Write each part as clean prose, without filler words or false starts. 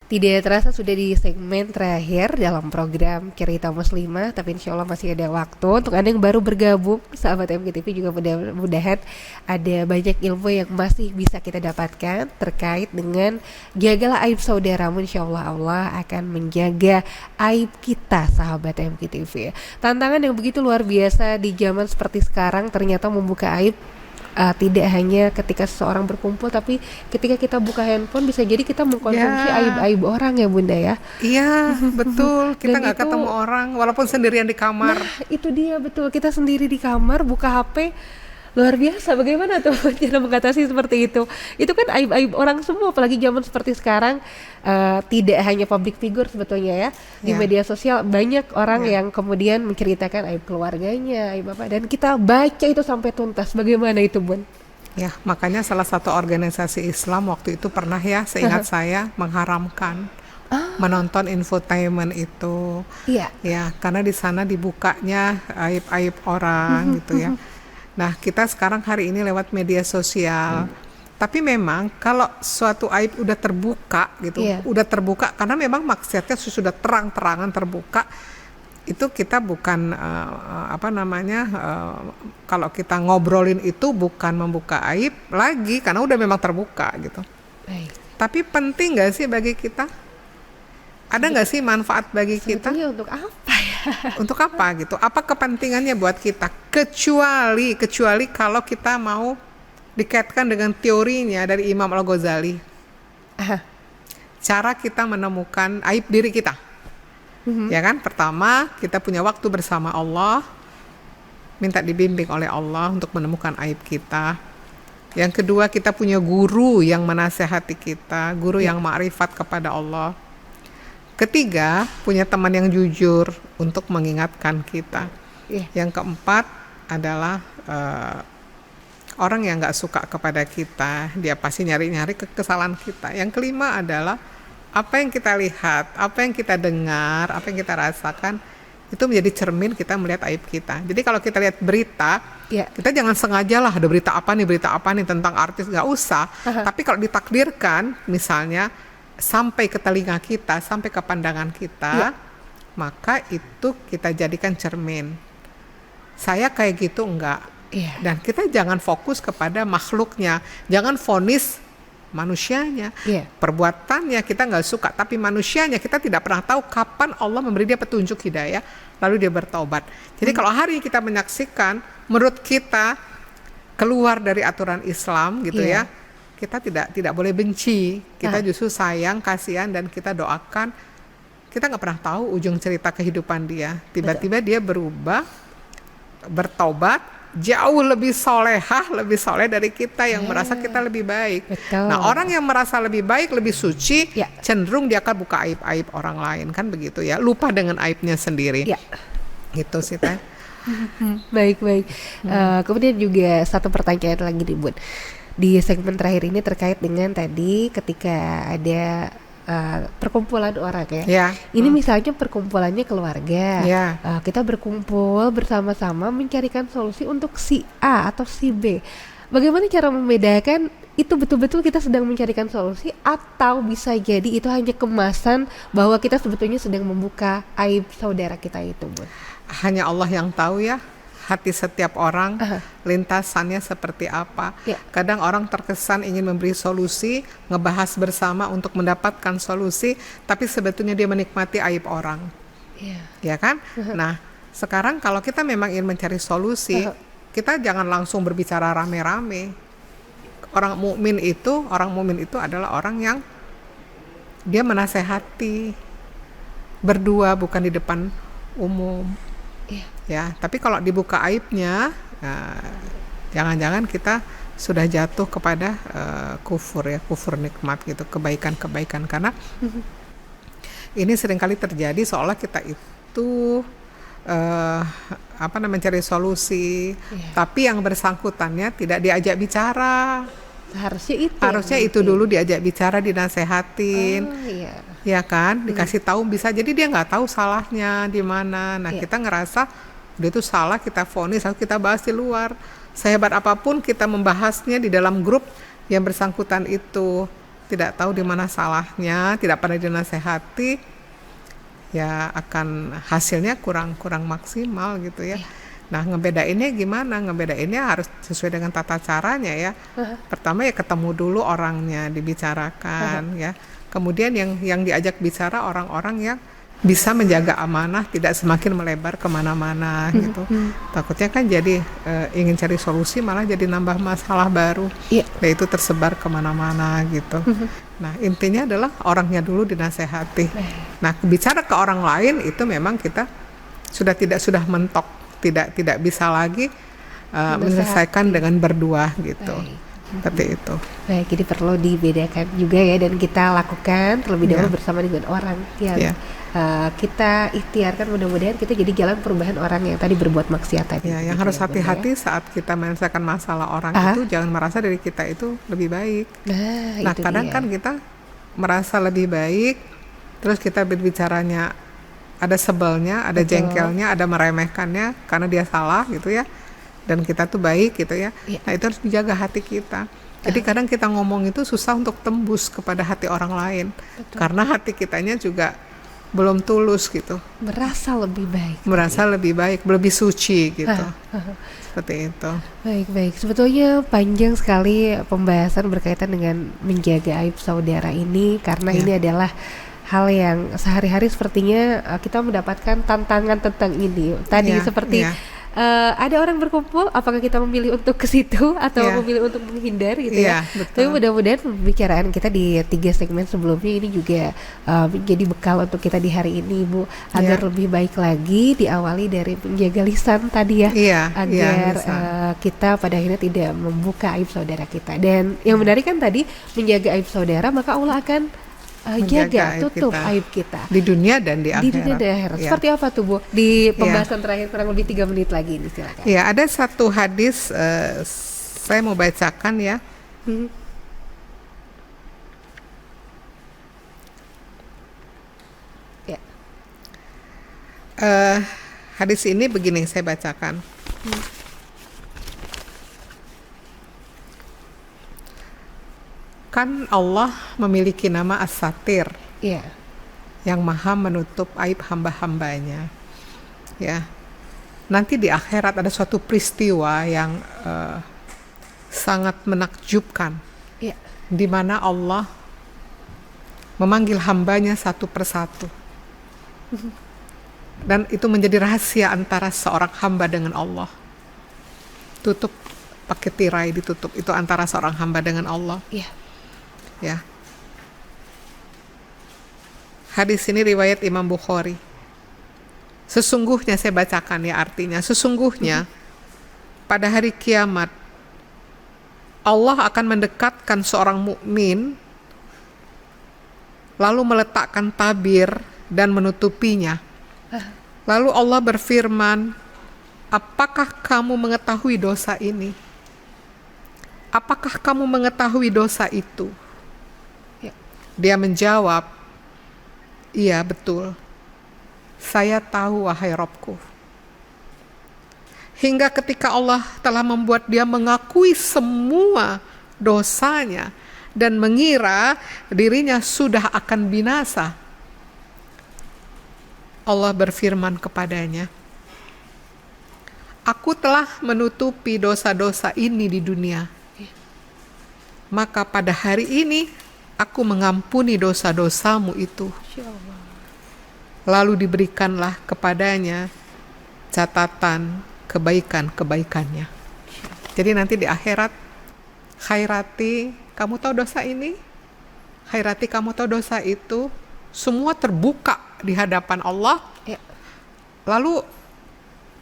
Tidak terasa sudah di segmen terakhir dalam program Cerita Muslimah, tapi insya Allah masih ada waktu untuk Anda yang baru bergabung. Sahabat MGTV juga mudah-mudahan ada banyak ilmu yang masih bisa kita dapatkan terkait dengan jagalah aib saudaramu. Insya Allah Allah akan menjaga aib kita, sahabat MGTV. Tantangan yang begitu luar biasa di zaman seperti sekarang ternyata membuka aib. Tidak hanya ketika seseorang berkumpul, tapi ketika kita buka handphone bisa jadi kita mengkonsumsi aib-aib orang ya Bunda ya. Iya betul, kita nggak ketemu orang walaupun sendirian di kamar. Nah itu dia betul, kita sendiri di kamar buka HP. Luar biasa, bagaimana tuh cara mengatasi seperti itu? Itu kan aib-aib orang semua, apalagi zaman seperti sekarang. Tidak hanya public figure sebetulnya ya, di media sosial banyak orang yang kemudian menceritakan aib keluarganya, aib apa, dan kita baca itu sampai tuntas. Bagaimana itu Bun? Ya, makanya salah satu organisasi Islam waktu itu pernah ya, seingat saya, mengharamkan menonton infotainment itu. Iya. Ya, karena di sana dibukanya aib-aib orang gitu ya. Nah, kita sekarang hari ini lewat media sosial. Tapi memang kalau suatu aib udah terbuka gitu, udah terbuka karena memang maksiatnya sudah terang-terangan terbuka, itu kita bukan kalau kita ngobrolin itu bukan membuka aib lagi karena udah memang terbuka gitu. Baik. Tapi penting nggak sih bagi kita? Ada nggak sih manfaat bagi kita? Sebetulnya untuk apa ya? Untuk apa gitu? Apa kepentingannya buat kita? Kecuali kalau kita mau dikaitkan dengan teorinya dari Imam Al-Ghazali. Cara kita menemukan aib diri kita. Ya kan? Pertama, kita punya waktu bersama Allah, minta dibimbing oleh Allah untuk menemukan aib kita. Yang kedua, kita punya guru yang menasehati kita, guru yang ma'rifat kepada Allah. Ketiga, punya teman yang jujur untuk mengingatkan kita. Yang keempat adalah orang yang gak suka kepada kita, dia pasti nyari-nyari kesalahan kita. Yang kelima adalah apa yang kita lihat, apa yang kita dengar, apa yang kita rasakan, itu menjadi cermin kita melihat aib kita. Jadi kalau kita lihat berita, kita jangan sengaja lah ada berita apa nih tentang artis, gak usah. Tapi kalau ditakdirkan misalnya sampai ke telinga kita, sampai ke pandangan kita, maka itu kita jadikan cermin. Saya kayak gitu enggak. Dan kita jangan fokus kepada makhluknya, jangan vonis manusianya. Perbuatannya kita nggak suka, tapi manusianya kita tidak pernah tahu kapan Allah memberi dia petunjuk hidayah, lalu dia bertaubat. Jadi kalau hari ini kita menyaksikan, menurut kita keluar dari aturan Islam gitu ya, kita tidak boleh benci, kita justru sayang, kasihan, dan kita doakan. Kita nggak pernah tahu ujung cerita kehidupan dia. Tiba-tiba dia berubah, bertaubat, jauh lebih soleh dari kita yang merasa kita lebih baik. Nah, orang yang merasa lebih baik, lebih suci, cenderung dia akan buka aib-aib orang lain, kan begitu ya, lupa dengan aibnya sendiri. Gitu sih Teh. Baik. Kemudian juga satu pertanyaan lagi nih Bun, di segmen terakhir ini terkait dengan tadi ketika ada perkumpulan orang ya. Ini misalnya perkumpulannya keluarga. Kita berkumpul bersama-sama mencarikan solusi untuk si A atau si B. Bagaimana cara membedakan itu betul-betul kita sedang mencarikan solusi atau bisa jadi itu hanya kemasan bahwa kita sebetulnya sedang membuka aib saudara kita itu, Bun? Hanya Allah yang tahu ya hati setiap orang, lintasannya seperti apa. Kadang orang terkesan ingin memberi solusi, ngebahas bersama untuk mendapatkan solusi, tapi sebetulnya dia menikmati aib orang. Ya kan? Nah, sekarang kalau kita memang ingin mencari solusi, kita jangan langsung berbicara rame-rame. Orang mukmin itu adalah orang yang dia menasehati berdua, bukan di depan umum. Ya, tapi kalau dibuka aibnya, jangan-jangan kita sudah jatuh kepada kufur nikmat gitu, kebaikan karena ini seringkali terjadi seolah kita itu mencari solusi, tapi yang bersangkutannya tidak diajak bicara. Harusnya itu dulu diajak bicara, dinasehatin, ya kan, dikasih tahu, bisa jadi dia nggak tahu salahnya di mana. Nah, kita ngerasa dia itu salah, kita vonis, kita bahas di luar. Sehebat apapun kita membahasnya di dalam grup yang bersangkutan itu tidak tahu di mana salahnya, tidak pernah dinasehati, ya akan hasilnya kurang maksimal gitu ya. Nah, ngebedainnya gimana? Ngebedainnya harus sesuai dengan tata caranya ya. Pertama ya ketemu dulu orangnya, dibicarakan ya. Kemudian yang diajak bicara orang-orang yang bisa menjaga amanah, tidak semakin melebar kemana-mana gitu. Takutnya kan jadi ingin cari solusi malah jadi nambah masalah baru. Nah itu tersebar kemana-mana gitu. Nah intinya adalah orangnya dulu dinasehati. Nah bicara ke orang lain itu memang kita sudah mentok, tidak bisa lagi menyelesaikan dengan berdua gitu. Seperti itu. Baik, jadi perlu dibedakan juga ya, dan kita lakukan terlebih dahulu bersama dengan orang yang kita ikhtiarkan. Mudah-mudahan kita jadi jalan perubahan orang yang tadi berbuat maksiat tadi. Ya, yang harus hati-hati saat kita menyelesaikan masalah orang itu, jangan merasa dari kita itu lebih baik. Nah kadang kan kita merasa lebih baik, terus kita berbicaranya ada sebelnya, ada jengkelnya, ada meremehkannya karena dia salah gitu ya. Dan kita tuh baik gitu ya. Nah itu harus dijaga hati kita. Jadi kadang kita ngomong itu susah untuk tembus kepada hati orang lain. Karena hati kitanya juga belum tulus gitu. Merasa lebih baik. Lebih suci gitu. Seperti itu. Baik. Sebetulnya panjang sekali pembahasan berkaitan dengan menjaga aib saudara ini, karena ini adalah hal yang sehari-hari sepertinya kita mendapatkan tantangan tentang ini. Tadi seperti ada orang berkumpul, apakah kita memilih untuk ke situ atau memilih untuk menghindar gitu ya. Tapi mudah-mudahan pembicaraan kita di 3 segmen sebelumnya ini juga menjadi bekal untuk kita di hari ini, Bu, agar lebih baik lagi, diawali dari menjaga lisan tadi ya, agar kita pada akhirnya tidak membuka aib saudara kita. Dan yang menarik kan tadi, menjaga aib saudara maka Allah akan jaga, tutup aib kita di dunia dan di akhirat. Seperti apa tuh, Bu? Di pembahasan terakhir kurang lebih 3 menit lagi ini, silakan. Ya, ada satu hadis saya mau bacakan ya. Hadis ini begini saya bacakan. Kan Allah memiliki nama As-Satir, yang maha menutup aib hamba-hambanya. Ya, nanti di akhirat ada suatu peristiwa yang sangat menakjubkan, di mana Allah memanggil hambanya satu persatu, dan itu menjadi rahasia antara seorang hamba dengan Allah. Tutup pakai tirai, ditutup, itu antara seorang hamba dengan Allah. Ya. Hadis ini riwayat Imam Bukhari. Sesungguhnya, saya bacakan ya artinya, sesungguhnya pada hari kiamat Allah akan mendekatkan seorang mukmin lalu meletakkan tabir dan menutupinya. Lalu Allah berfirman, apakah kamu mengetahui dosa ini? Apakah kamu mengetahui dosa itu? Dia menjawab, iya betul, saya tahu wahai Robku. Hingga ketika Allah telah membuat dia mengakui semua dosanya dan mengira dirinya sudah akan binasa, Allah berfirman kepadanya, aku telah menutupi dosa-dosa ini di dunia. Maka pada hari ini aku mengampuni dosa-dosamu itu. Lalu diberikanlah kepadanya catatan kebaikan-kebaikannya. Jadi nanti di akhirat, khairati, kamu tahu dosa ini? Khairati, kamu tahu dosa itu? Semua terbuka di hadapan Allah. Lalu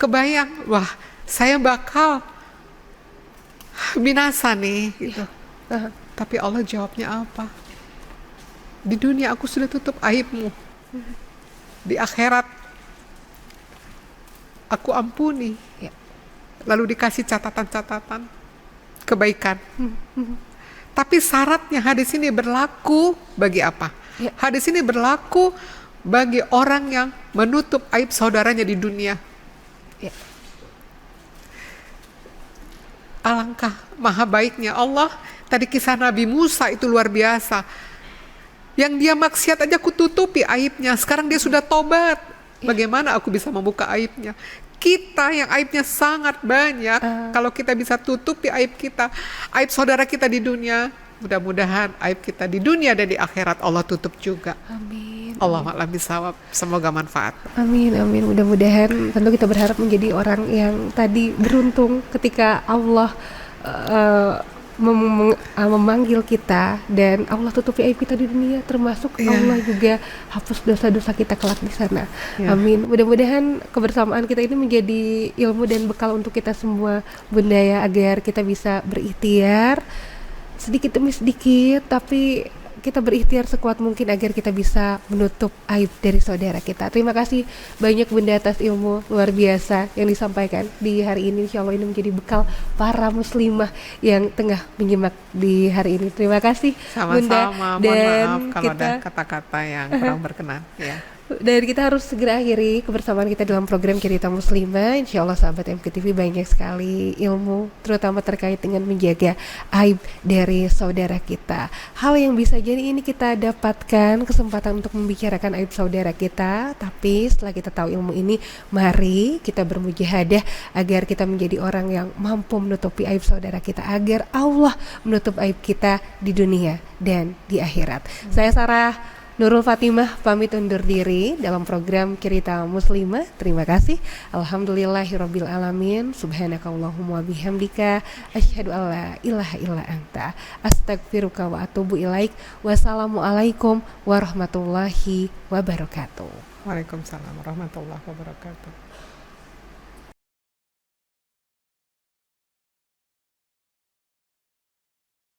kebayang, wah saya bakal binasa nih gitu. Tapi Allah jawabnya apa? Di dunia aku sudah tutup aibmu. Di akhirat aku ampuni. Lalu dikasih catatan-catatan kebaikan. Tapi syaratnya hadis ini berlaku bagi apa? Hadis ini berlaku bagi orang yang menutup aib saudaranya di dunia. Alangkah maha baiknya Allah Tadi kisah Nabi Musa itu luar biasa. Yang dia maksiat aja aku tutupi aibnya. Sekarang dia sudah tobat. Bagaimana aku bisa membuka aibnya? Kita yang aibnya sangat banyak, kalau kita bisa tutupi aib kita, aib saudara kita di dunia, mudah-mudahan aib kita di dunia dan di akhirat Allah tutup juga. Amin. Allah a'lam bishawab. Semoga manfaat. Amin, amin. Mudah-mudahan tentu kita berharap menjadi orang yang tadi beruntung ketika Allah memanggil kita dan Allah tutupi aib kita di dunia, termasuk Allah juga hapus dosa-dosa kita kelak di sana. Amin. Mudah-mudahan kebersamaan kita ini menjadi ilmu dan bekal untuk kita semua, Bunda ya, agar kita bisa berikhtiar sedikit demi sedikit, tapi kita berikhtiar sekuat mungkin agar kita bisa menutup aib dari saudara kita. Terima kasih banyak Bunda atas ilmu luar biasa yang disampaikan di hari ini. Insya Allah ini menjadi bekal para muslimah yang tengah menyimak di hari ini. Terima kasih Bunda. Sama-sama, mohon Dan maaf kalau ada kata-kata yang kurang berkenan. Ya. Dan kita harus segera akhiri kebersamaan kita dalam program Cerita Muslimah. Insya Allah sahabat MKTV banyak sekali ilmu, terutama terkait dengan menjaga aib dari saudara kita. Hal yang bisa jadi ini kita dapatkan kesempatan untuk membicarakan aib saudara kita. Tapi setelah kita tahu ilmu ini, mari kita bermujahadah agar kita menjadi orang yang mampu menutupi aib saudara kita, agar Allah menutup aib kita di dunia dan di akhirat. Saya Sarah Nurul Fatimah pamit undur diri dalam program Cerita Muslimah. Terima kasih. Alhamdulillahirabbil alamin. Subhanakallahumma bihamdika asyhadu alla ilaha illa anta astaghfiruka wa atubu ilaik. Wassalamualaikum warahmatullahi wabarakatuh. Waalaikumsalam warahmatullahi wabarakatuh.